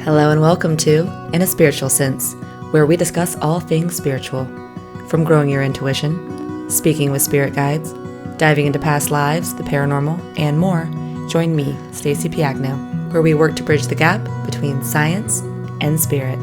Hello and welcome to In a Spiritual Sense, where we discuss all things spiritual. From growing your intuition, speaking with spirit guides, diving into past lives, the paranormal, and more, join me, Stacey Piagno, where we work to bridge the gap between science and spirit.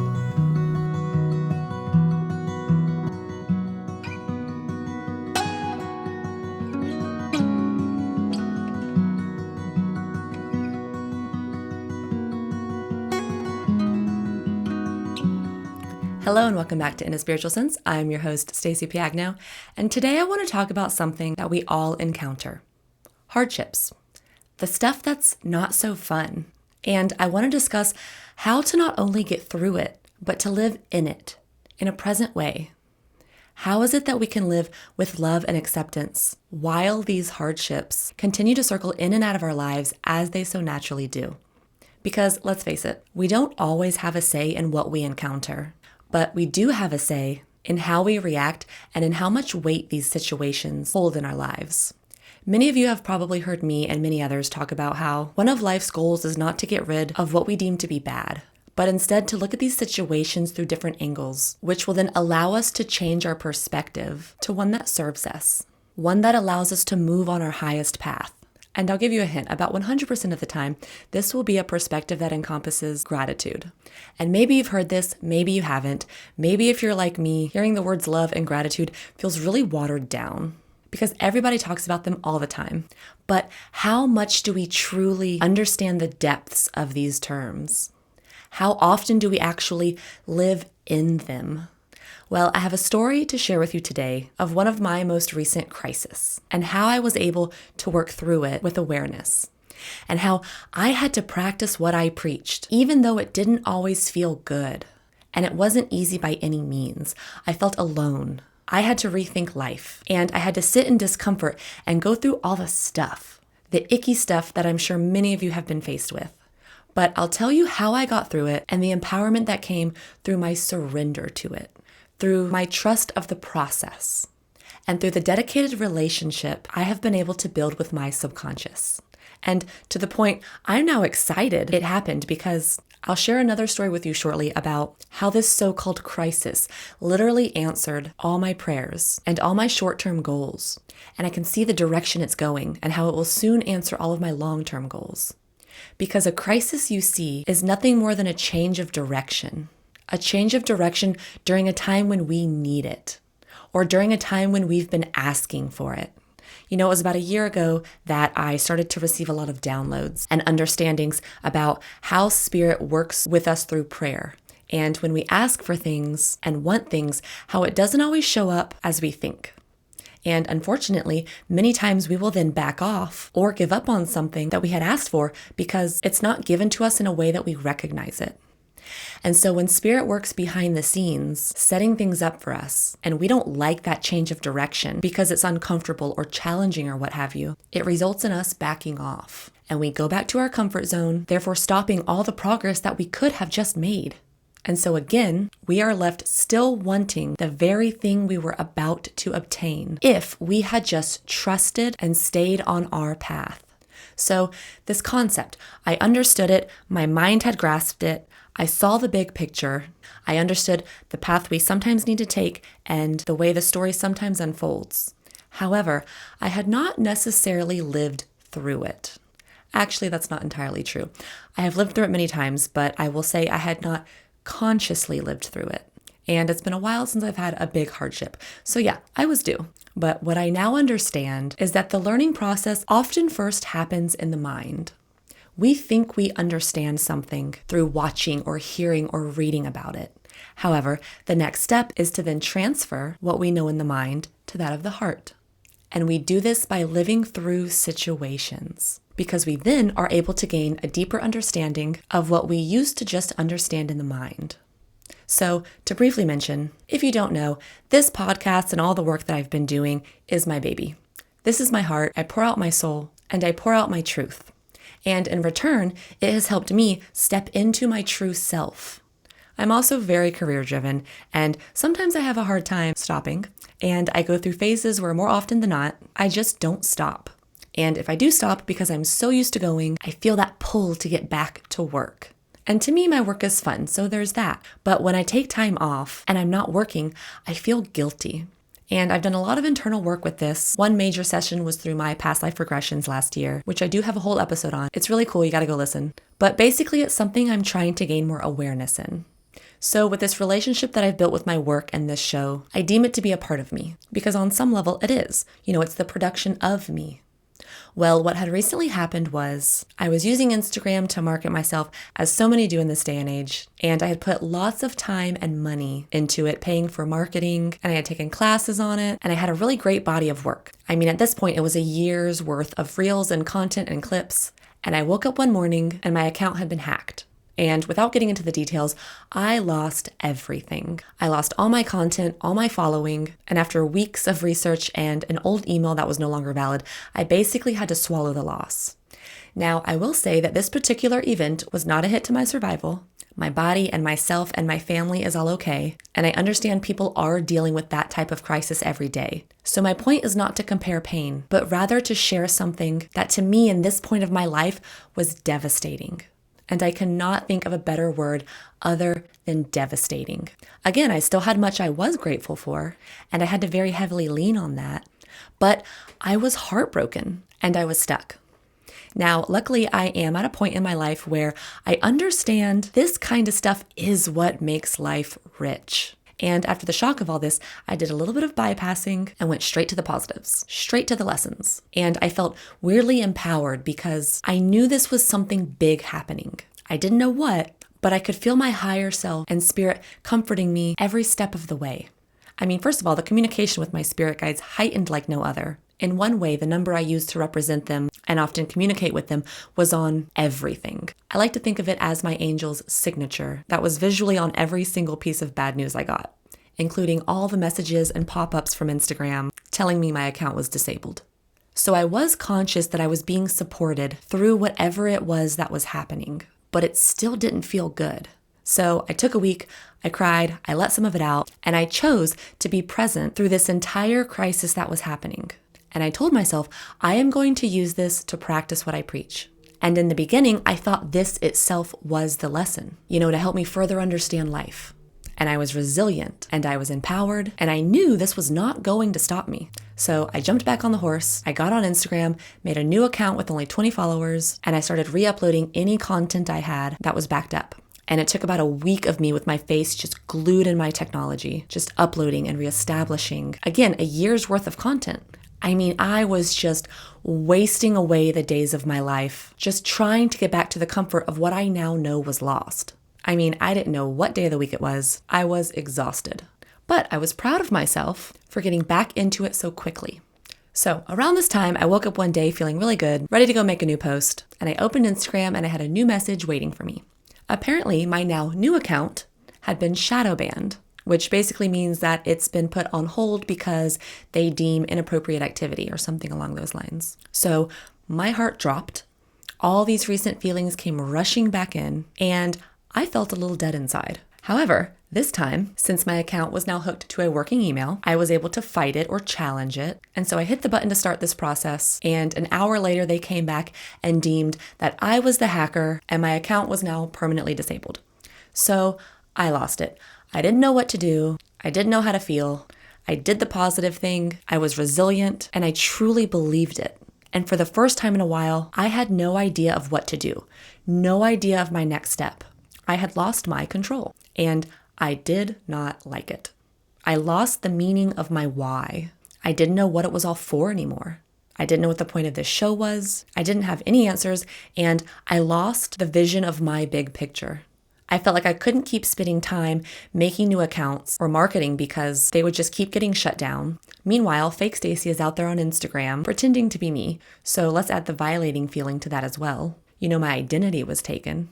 Hello and welcome back to In a Spiritual Sense. I'm your host, Stacey Piagno, and today I want to talk about something that we all encounter. Hardships. The stuff that's not so fun. And I want to discuss how to not only get through it, but to live in it, in a present way. How is it that we can live with love and acceptance while these hardships continue to circle in and out of our lives as they so naturally do? Because let's face it, we don't always have a say in what we encounter. But we do have a say in how we react and in how much weight these situations hold in our lives. Many of you have probably heard me and many others talk about how one of life's goals is not to get rid of what we deem to be bad, but instead to look at these situations through different angles, which will then allow us to change our perspective to one that serves us, one that allows us to move on our highest path. And I'll give you a hint, about 100% of the time, this will be a perspective that encompasses gratitude. And maybe you've heard this, maybe you haven't. Maybe if you're like me, hearing the words love and gratitude feels really watered down because everybody talks about them all the time. But how much do we truly understand the depths of these terms? How often do we actually live in them? Well, I have a story to share with you today of one of my most recent crises and how I was able to work through it with awareness and how I had to practice what I preached, even though it didn't always feel good. And it wasn't easy by any means. I felt alone. I had to rethink life and I had to sit in discomfort and go through all the stuff, the icky stuff that I'm sure many of you have been faced with. But I'll tell you how I got through it and the empowerment that came through my surrender to it, through my trust of the process, and through the dedicated relationship I have been able to build with my subconscious. And to the point, I'm now excited it happened because I'll share another story with you shortly about how this so-called crisis literally answered all my prayers and all my short-term goals. And I can see the direction it's going and how it will soon answer all of my long-term goals. Because a crisis, you see, is nothing more than a change of direction. A change of direction during a time when we need it, or during a time when we've been asking for it. You know, it was about a year ago that I started to receive a lot of downloads and understandings about how spirit works with us through prayer. And when we ask for things and want things, how it doesn't always show up as we think. And unfortunately, many times we will then back off or give up on something that we had asked for because it's not given to us in a way that we recognize it. And so when spirit works behind the scenes, setting things up for us, and we don't like that change of direction because it's uncomfortable or challenging or what have you, it results in us backing off. And we go back to our comfort zone, therefore stopping all the progress that we could have just made. And so again, we are left still wanting the very thing we were about to obtain if we had just trusted and stayed on our path. So this concept, I understood it, my mind had grasped it, I saw the big picture, I understood the path we sometimes need to take and the way the story sometimes unfolds. However, I had not necessarily lived through it. Actually, that's not entirely true. I have lived through it many times, but I will say I had not consciously lived through it. And it's been a while since I've had a big hardship. So yeah, I was due. But what I now understand is that the learning process often first happens in the mind. We think we understand something through watching or hearing or reading about it. However, the next step is to then transfer what we know in the mind to that of the heart. And we do this by living through situations, because we then are able to gain a deeper understanding of what we used to just understand in the mind. So, to briefly mention, if you don't know, this podcast and all the work that I've been doing is my baby. This is my heart. I pour out my soul and I pour out my truth. And in return, it has helped me step into my true self. I'm also very career-driven, and sometimes I have a hard time stopping, and I go through phases where more often than not, I just don't stop. And if I do stop because I'm so used to going, I feel that pull to get back to work. And to me, my work is fun, so there's that. But when I take time off and I'm not working, I feel guilty. And I've done a lot of internal work with this. One major session was through my past life regressions last year, which I do have a whole episode on. It's really cool, you gotta go listen. But basically, it's something I'm trying to gain more awareness in. So with this relationship that I've built with my work and this show, I deem it to be a part of me. Because on some level, it is. It's the production of me. Well, what had recently happened was I was using Instagram to market myself, as so many do in this day and age, and I had put lots of time and money into it, paying for marketing, and I had taken classes on it, and I had a really great body of work. I mean, at this point, it was a year's worth of reels and content and clips, and I woke up one morning and my account had been hacked. And without getting into the details, I lost everything. I lost all my content, all my following, and after weeks of research and an old email that was no longer valid, I basically had to swallow the loss. Now, I will say that this particular event was not a hit to my survival. My body and myself and my family is all okay, and I understand people are dealing with that type of crisis every day. So my point is not to compare pain, but rather to share something that to me in this point of my life was devastating. And I cannot think of a better word other than devastating. Again, I still had much I was grateful for, and I had to very heavily lean on that. But I was heartbroken, and I was stuck. Now, luckily, I am at a point in my life where I understand this kind of stuff is what makes life rich. And after the shock of all this, I did a little bit of bypassing and went straight to the positives, straight to the lessons. And I felt weirdly empowered because I knew this was something big happening. I didn't know what, but I could feel my higher self and spirit comforting me every step of the way. I mean, first of all, the communication with my spirit guides heightened like no other. In one way, the number I used to represent them and often communicate with them was on everything. I like to think of it as my angel's signature that was visually on every single piece of bad news I got, including all the messages and pop-ups from Instagram telling me my account was disabled. So I was conscious that I was being supported through whatever it was that was happening, but it still didn't feel good. So I took a week, I cried, I let some of it out, and I chose to be present through this entire crisis that was happening. And I told myself, I am going to use this to practice what I preach. And in the beginning, I thought this itself was the lesson, to help me further understand life. And I was resilient, and I was empowered, and I knew this was not going to stop me. So I jumped back on the horse, I got on Instagram, made a new account with only 20 followers, and I started re-uploading any content I had that was backed up. And it took about a week of me with my face just glued in my technology, just uploading and reestablishing, again, a year's worth of content. I mean, I was just wasting away the days of my life, just trying to get back to the comfort of what I now know was lost. I mean, I didn't know what day of the week it was. I was exhausted. But I was proud of myself for getting back into it so quickly. So around this time, I woke up one day feeling really good, ready to go make a new post. And I opened Instagram and I had a new message waiting for me. Apparently, my now new account had been shadow banned, which basically means that it's been put on hold because they deem inappropriate activity or something along those lines. So my heart dropped. All these recent feelings came rushing back in, and I felt a little dead inside. However, this time, since my account was now hooked to a working email, I was able to fight it or challenge it. And so I hit the button to start this process, and an hour later they came back and deemed that I was the hacker and my account was now permanently disabled. So I lost it. I didn't know what to do. I didn't know how to feel. I did the positive thing. I was resilient, and I truly believed it. And for the first time in a while, I had no idea of what to do, no idea of my next step. I had lost my control, and I did not like it. I lost the meaning of my why. I didn't know what it was all for anymore. I didn't know what the point of this show was. I didn't have any answers, and I lost the vision of my big picture. I felt like I couldn't keep spending time making new accounts or marketing because they would just keep getting shut down. Meanwhile, fake Stacy is out there on Instagram pretending to be me. So let's add the violating feeling to that as well. My identity was taken.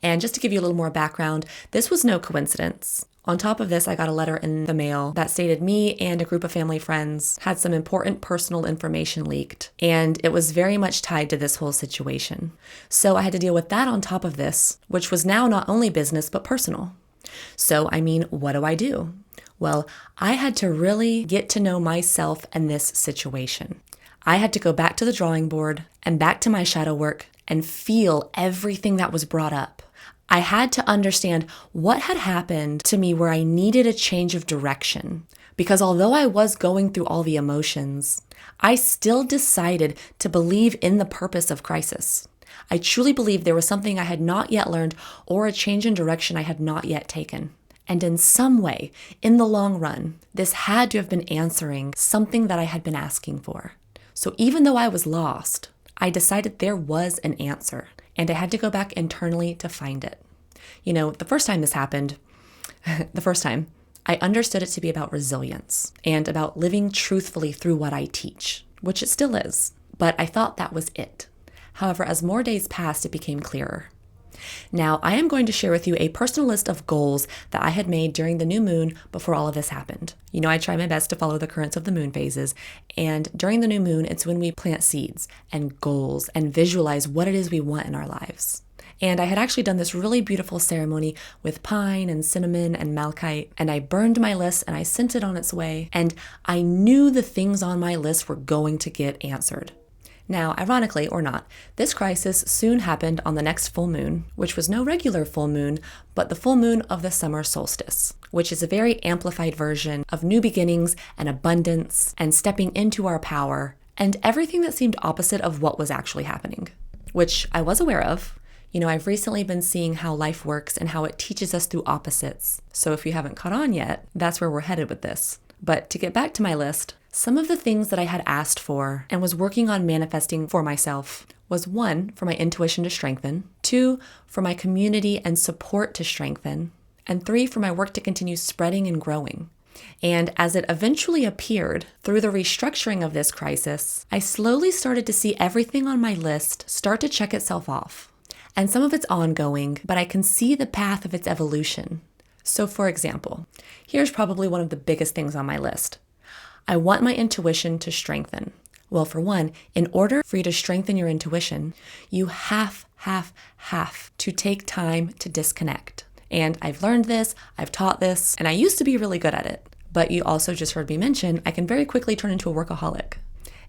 And just to give you a little more background, this was no coincidence. On top of this, I got a letter in the mail that stated me and a group of family friends had some important personal information leaked, and it was very much tied to this whole situation. So I had to deal with that on top of this, which was now not only business but personal. So, what do I do? Well, I had to really get to know myself and this situation. I had to go back to the drawing board and back to my shadow work and feel everything that was brought up. I had to understand what had happened to me where I needed a change of direction. Because although I was going through all the emotions, I still decided to believe in the purpose of crisis. I truly believed there was something I had not yet learned or a change in direction I had not yet taken. And in some way, in the long run, this had to have been answering something that I had been asking for. So even though I was lost, I decided there was an answer, and I had to go back internally to find it. You know, the first time this happened, I understood it to be about resilience and about living truthfully through what I teach, which it still is, but I thought that was it. However, as more days passed, it became clearer. Now, I am going to share with you a personal list of goals that I had made during the new moon before all of this happened. You know, I try my best to follow the currents of the moon phases, and during the new moon, it's when we plant seeds and goals and visualize what it is we want in our lives. And I had actually done this really beautiful ceremony with pine and cinnamon and malachite, and I burned my list and I sent it on its way, and I knew the things on my list were going to get answered. Now, ironically or not, this crisis soon happened on the next full moon, which was no regular full moon, but the full moon of the summer solstice, which is a very amplified version of new beginnings and abundance and stepping into our power and everything that seemed opposite of what was actually happening, which I was aware of. You know, I've recently been seeing how life works and how it teaches us through opposites. So if you haven't caught on yet, that's where we're headed with this. But to get back to my list, some of the things that I had asked for and was working on manifesting for myself was 1, for my intuition to strengthen, 2, for my community and support to strengthen, and 3, for my work to continue spreading and growing. And as it eventually appeared through the restructuring of this crisis, I slowly started to see everything on my list start to check itself off. And some of it's ongoing, but I can see the path of its evolution. So for example, here's probably one of the biggest things on my list. I want my intuition to strengthen. Well, for one, in order for you to strengthen your intuition, you have to take time to disconnect. And I've learned this, I've taught this, and I used to be really good at it. But you also just heard me mention, I can very quickly turn into a workaholic.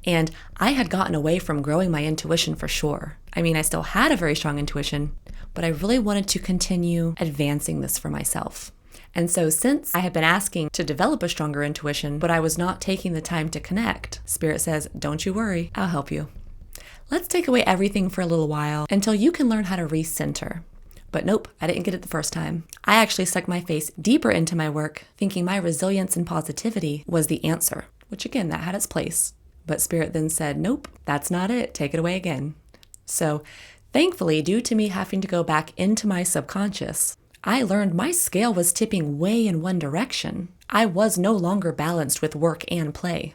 And I had gotten away from growing my intuition for sure. I mean, I still had a very strong intuition, but I really wanted to continue advancing this for myself. And so since I had been asking to develop a stronger intuition, but I was not taking the time to connect, Spirit says, don't you worry, I'll help you. Let's take away everything for a little while until you can learn how to recenter. But nope, I didn't get it the first time. I actually stuck my face deeper into my work, thinking my resilience and positivity was the answer, which again, that had its place. But Spirit then said, nope, that's not it, take it away again. So thankfully, due to me having to go back into my subconscious, I learned my scale was tipping way in one direction. I was no longer balanced with work and play.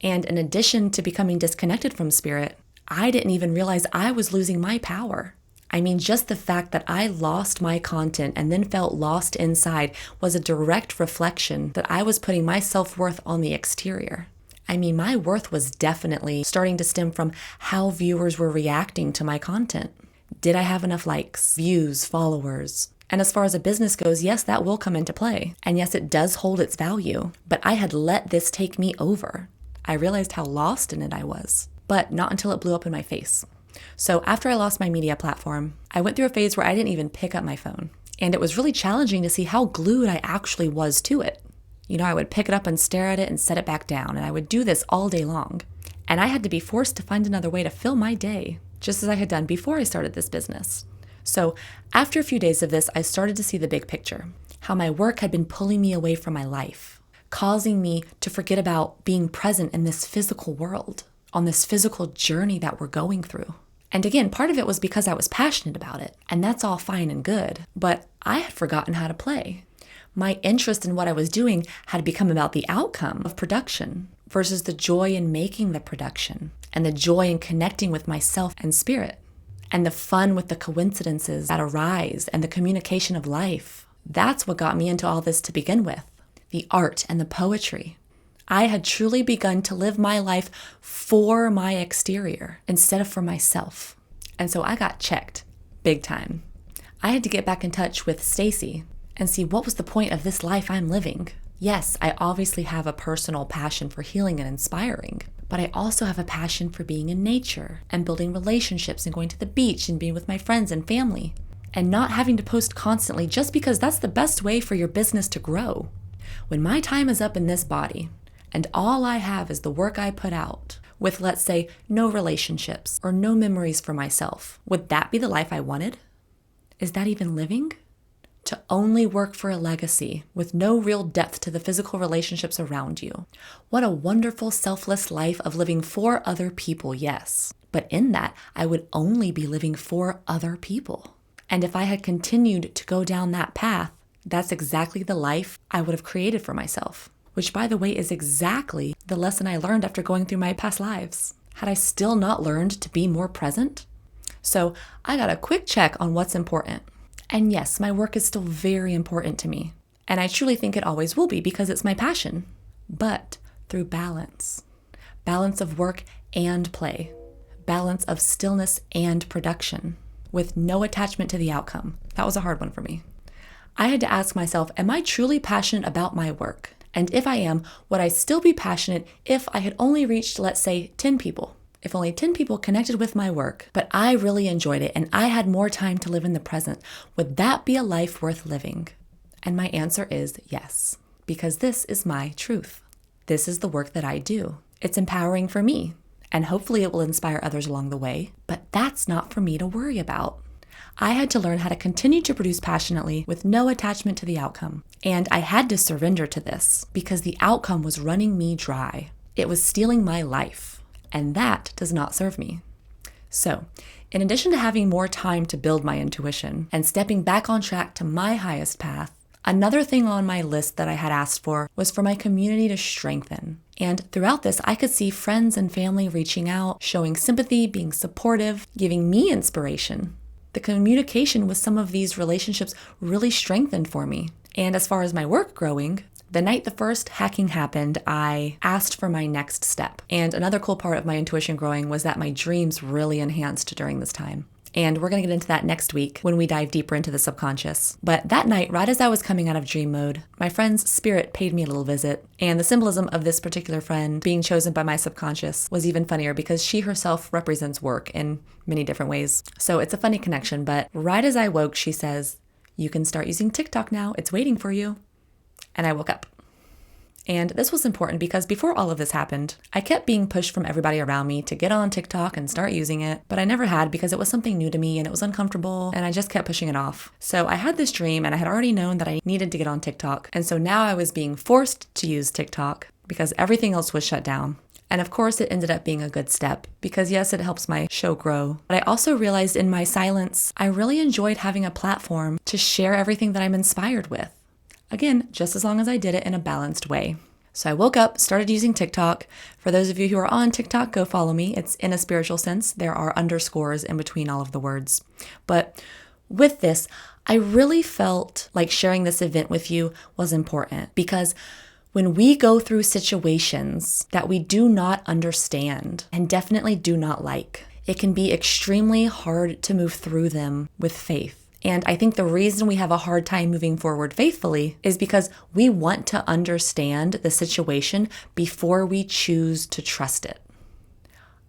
And in addition to becoming disconnected from Spirit, I didn't even realize I was losing my power. I mean, just the fact that I lost my content and then felt lost inside was a direct reflection that I was putting my self-worth on the exterior. I mean, my worth was definitely starting to stem from how viewers were reacting to my content. Did I have enough likes, views, followers? And as far as a business goes, yes, that will come into play. And yes, it does hold its value. But I had let this take me over. I realized how lost in it I was, but not until it blew up in my face. So after I lost my media platform, I went through a phase where I didn't even pick up my phone. And it was really challenging to see how glued I actually was to it. You know, I would pick it up and stare at it and set it back down. And I would do this all day long. And I had to be forced to find another way to fill my day, just as I had done before I started this business. So after a few days of this, I started to see the big picture, how my work had been pulling me away from my life, causing me to forget about being present in this physical world, on this physical journey that we're going through. And again, part of it was because I was passionate about it, and that's all fine and good, but I had forgotten how to play. My interest in what I was doing had become about the outcome of production versus the joy in making the production and the joy in connecting with myself and Spirit. And the fun with the coincidences that arise and the communication of life. That's what got me into all this to begin with. The art and the poetry. I had truly begun to live my life for my exterior instead of for myself. And so I got checked, big time. I had to get back in touch with Stacy and see what was the point of this life I'm living. Yes, I obviously have a personal passion for healing and inspiring, but I also have a passion for being in nature and building relationships and going to the beach and being with my friends and family. and not having to post constantly just because that's the best way for your business to grow. When my time is up in this body and all I have is the work I put out, with, let's say, no relationships or no memories for myself, would that be the life I wanted? Is that even living? To only work for a legacy with no real depth to the physical relationships around you. What a wonderful selfless life of living for other people, yes. But in that, I would only be living for other people. And if I had continued to go down that path, that's exactly the life I would have created for myself. Which, by the way, is exactly the lesson I learned after going through my past lives. Had I still not learned to be more present? So I got a quick check on what's important. And yes, my work is still very important to me. And I truly think it always will be because it's my passion. But through balance. Balance of work and play. Balance of stillness and production. With no attachment to the outcome. That was a hard one for me. I had to ask myself, am I truly passionate about my work? And if I am, would I still be passionate if I had only reached, let's say, 10 people? If only 10 people connected with my work, but I really enjoyed it and I had more time to live in the present, would that be a life worth living? And my answer is yes, because this is my truth. This is the work that I do. It's empowering for me, and hopefully it will inspire others along the way, but that's not for me to worry about. I had to learn how to continue to produce passionately with no attachment to the outcome. And I had to surrender to this because the outcome was running me dry. It was stealing my life, and that does not serve me. So, in addition to having more time to build my intuition and stepping back on track to my highest path, another thing on my list that I had asked for was for my community to strengthen. And throughout this, I could see friends and family reaching out, showing sympathy, being supportive, giving me inspiration. The communication with some of these relationships really strengthened for me. And as far as my work growing, the night the first hacking happened, I asked for my next step. And another cool part of my intuition growing was that my dreams really enhanced during this time. And we're going to get into that next week when we dive deeper into the subconscious. But that night, right as I was coming out of dream mode, my friend's spirit paid me a little visit. And the symbolism of this particular friend being chosen by my subconscious was even funnier because she herself represents work in many different ways. So it's a funny connection, but right as I woke, she says, "You can start using TikTok now. It's waiting for you." And I woke up. And this was important because before all of this happened, I kept being pushed from everybody around me to get on TikTok and start using it, but I never had because it was something new to me and it was uncomfortable and I just kept pushing it off. So I had this dream and I had already known that I needed to get on TikTok. And so now I was being forced to use TikTok because everything else was shut down. And of course, it ended up being a good step because yes, it helps my show grow. But I also realized in my silence, I really enjoyed having a platform to share everything that I'm inspired with. Again, just as long as I did it in a balanced way. So I woke up, started using TikTok. For those of you who are on TikTok, go follow me. It's in a spiritual sense. There are underscores in between all of the words. But with this, I really felt like sharing this event with you was important because when we go through situations that we do not understand and definitely do not like, it can be extremely hard to move through them with faith. And I think the reason we have a hard time moving forward faithfully is because we want to understand the situation before we choose to trust it.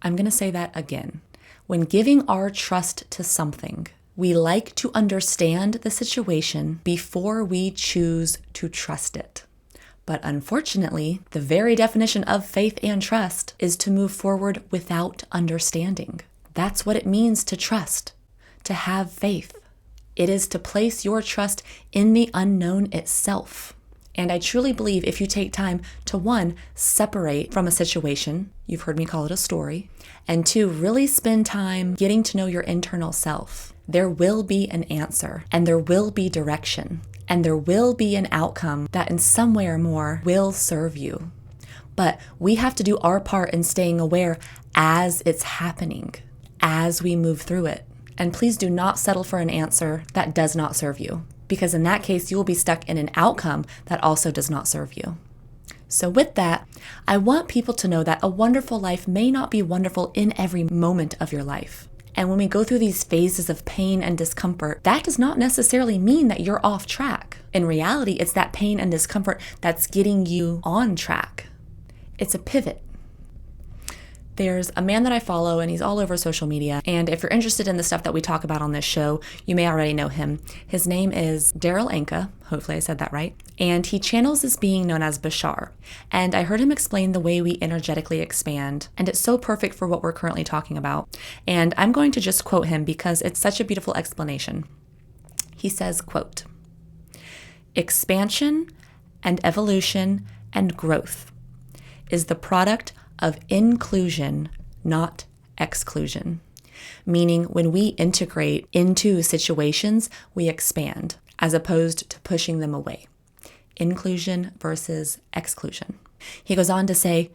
I'm going to say that again. When giving our trust to something, we like to understand the situation before we choose to trust it. But unfortunately, the very definition of faith and trust is to move forward without understanding. That's what it means to trust, to have faith. It is to place your trust in the unknown itself. And I truly believe if you take time to, one, separate from a situation, you've heard me call it a story, and two, really spend time getting to know your internal self, there will be an answer, and there will be direction, and there will be an outcome that in some way or more will serve you. But we have to do our part in staying aware as it's happening, as we move through it. And please do not settle for an answer that does not serve you, because in that case, you will be stuck in an outcome that also does not serve you. So with that, I want people to know that a wonderful life may not be wonderful in every moment of your life. And when we go through these phases of pain and discomfort, that does not necessarily mean that you're off track. In reality, it's that pain and discomfort that's getting you on track. It's a pivot. There's a man that I follow, and he's all over social media. And if you're interested in the stuff that we talk about on this show, you may already know him. His name is Daryl Anka. Hopefully I said that right. And he channels this being known as Bashar. And I heard him explain the way we energetically expand. And it's so perfect for what we're currently talking about. And I'm going to just quote him because it's such a beautiful explanation. He says, quote, "Expansion and evolution and growth is the product of inclusion, not exclusion." Meaning when we integrate into situations, we expand as opposed to pushing them away. Inclusion versus exclusion. He goes on to say,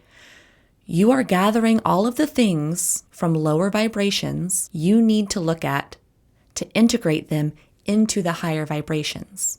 "You are gathering all of the things from lower vibrations you need to look at to integrate them into the higher vibrations.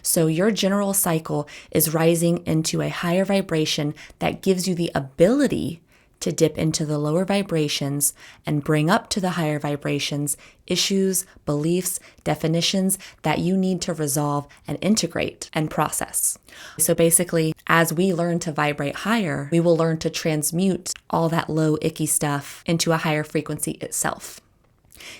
So your general cycle is rising into a higher vibration that gives you the ability to dip into the lower vibrations and bring up to the higher vibrations issues, beliefs, definitions that you need to resolve and integrate and process." So basically, as we learn to vibrate higher, we will learn to transmute all that low, icky stuff into a higher frequency itself.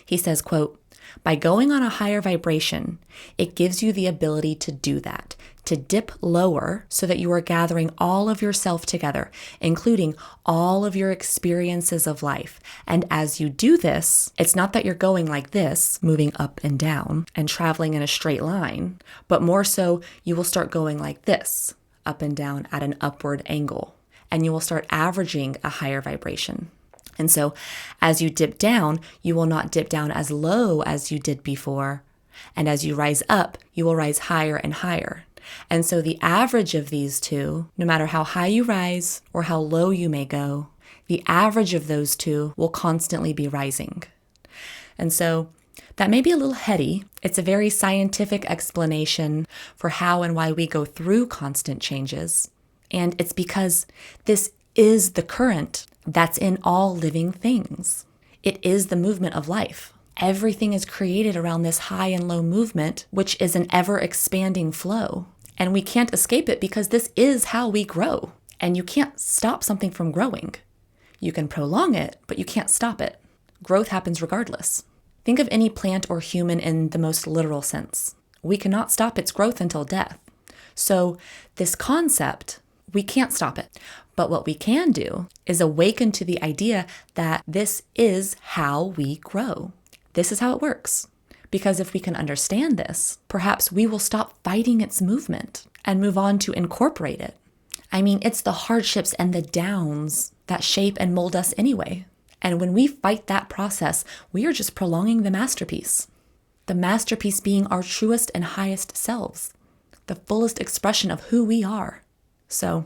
He says, quote, "By going on a higher vibration, it gives you the ability to do that, to dip lower so that you are gathering all of yourself together, including all of your experiences of life. And as you do this, it's not that you're going like this, moving up and down and traveling in a straight line, but more so you will start going like this, up and down at an upward angle, and you will start averaging a higher vibration. And so as you dip down, you will not dip down as low as you did before. And as you rise up, you will rise higher and higher. And so the average of these two, no matter how high you rise or how low you may go, the average of those two will constantly be rising." And so that may be a little heady. It's a very scientific explanation for how and why we go through constant changes. And it's because this is the current that's in all living things. It is the movement of life. Everything is created around this high and low movement, which is an ever-expanding flow. And we can't escape it because this is how we grow. And you can't stop something from growing. You can prolong it, but you can't stop it. Growth happens regardless. Think of any plant or human in the most literal sense. We cannot stop its growth until death. So this concept, we can't stop it. But what we can do is awaken to the idea that this is how we grow. This is how it works. Because if we can understand this, perhaps we will stop fighting its movement and move on to incorporate it. I mean, it's the hardships and the downs that shape and mold us anyway. And when we fight that process, we are just prolonging the masterpiece. The masterpiece being our truest and highest selves, the fullest expression of who we are. So,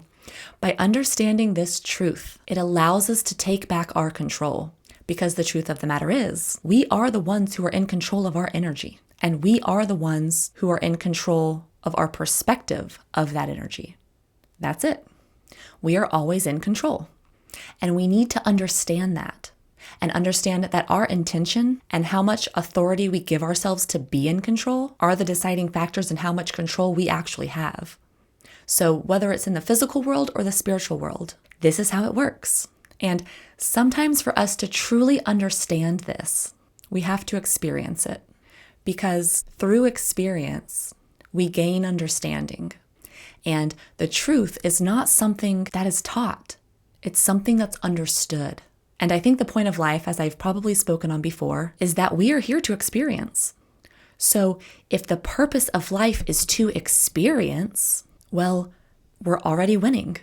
by understanding this truth, it allows us to take back our control. Because the truth of the matter is, we are the ones who are in control of our energy. And we are the ones who are in control of our perspective of that energy. That's it. We are always in control. And we need to understand that. And understand that our intention and how much authority we give ourselves to be in control are the deciding factors in how much control we actually have. So whether it's in the physical world or the spiritual world, this is how it works. And sometimes for us to truly understand this, we have to experience it. Because through experience, we gain understanding. And the truth is not something that is taught. It's something that's understood. And I think the point of life, as I've probably spoken on before, is that we are here to experience. So if the purpose of life is to experience, well, we're already winning.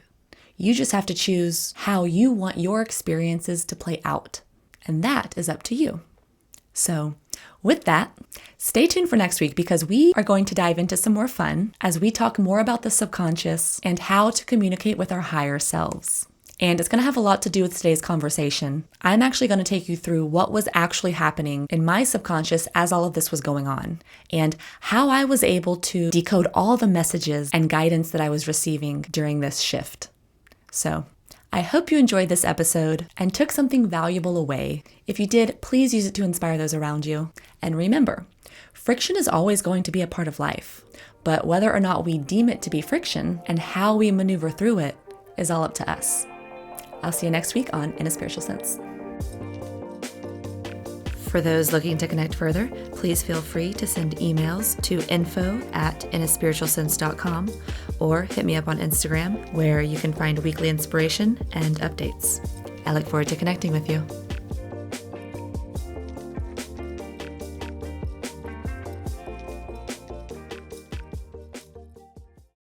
You just have to choose how you want your experiences to play out. And that is up to you. So with that, stay tuned for next week because we are going to dive into some more fun as we talk more about the subconscious and how to communicate with our higher selves. And it's going to have a lot to do with today's conversation. I'm actually going to take you through what was actually happening in my subconscious as all of this was going on, and how I was able to decode all the messages and guidance that I was receiving during this shift. So I hope you enjoyed this episode and took something valuable away. If you did, please use it to inspire those around you. And remember, friction is always going to be a part of life, but whether or not we deem it to be friction and how we maneuver through it is all up to us. I'll see you next week on In a Spiritual Sense. For those looking to connect further, please feel free to send emails to info@inaspiritualsense.com or hit me up on Instagram, where you can find weekly inspiration and updates. I look forward to connecting with you.